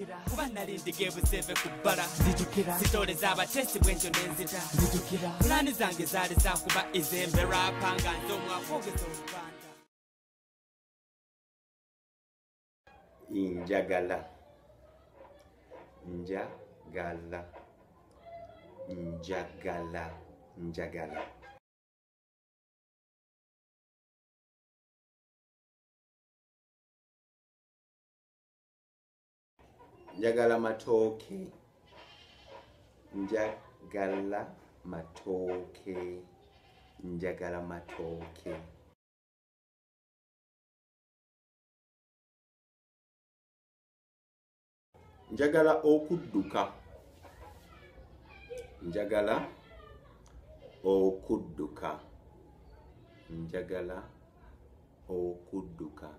kuba nalindiga ebuseve ku bbala sitole z'abatesi bwentyo nenzita pulaani zange zaali zakuba izembe rapa nga nze omwaka ogeza oluganda. Njagala, njagala, njagala, njagala. Njagala matooke, njagala matooke, njagala matooke. Njagala okudduka, njagala okudduka, njagala okudduka.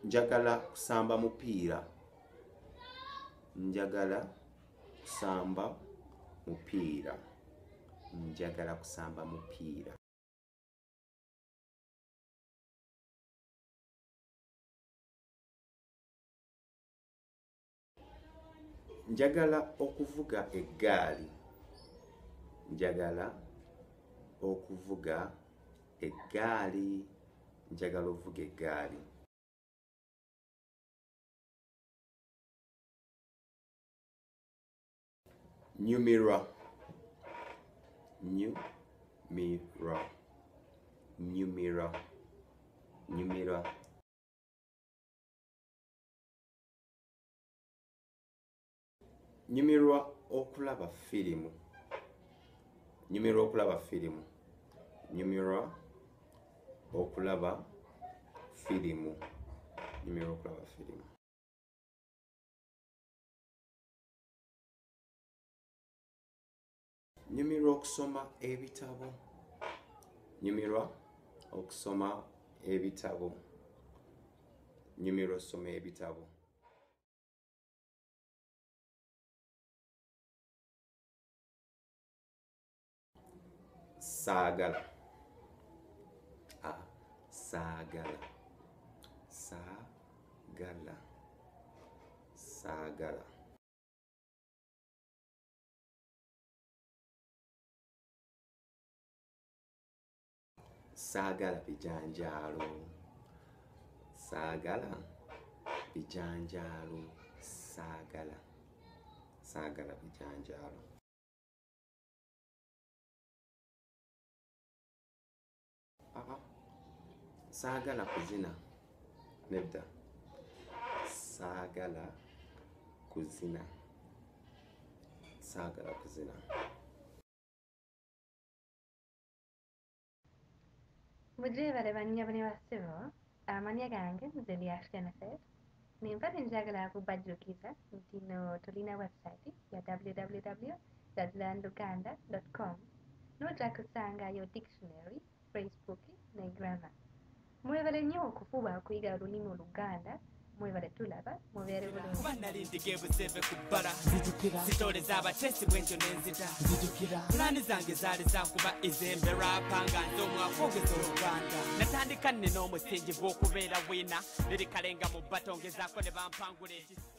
Njagala kusamba mupiira, njagala kusamba mupiira, njagala kusamba mupiira. Njagala okuvuga eggaali, njagala okuvuga eggaali, njagala okuvuga eggaali. Nyumirwa, nyumirwa, nyumirwa, nyumirwa. Nyumirwa okulaba firimu, nyumirwa okulaba firimu, nyumirwa okulaba firimu, nyumirwa okulaba firimu. Nyumirwa okusoma ebitabo, nyumirwa okusoma ebitabo, nyumirwa okusoma ebitabo. Saagala, saagala, saagala, saagala. Saagala bijanjaalo, saagala bijanjaalo, saagala, saagala bijanjaalo. Saagala kuzina, nedda, saagala kuzina, saagala kuzina. Mujjebale bannyabone bassebo, amannya gange nze Lyas Jennifer. Nempale njagala kubajjukiza nti no tulina website ya www.landuganda.com n'ojja kusangayo dictionary, Facebook ne grammar. Mwebale nnyo okufuba okuyiga olulimi Oluganda, mwebale tulaba mubeere bulungi. Kuba nalindiga ebuseve ku bbala sitole z'abatesi bwentyo nenzita pulaani zange zaali zakuba izembe rapa nga nze omwaka ogeza oluganda. Natandika nina omusingi gw'okubeera wina lirikalenga mu batongezaako ne bampangula ekisa.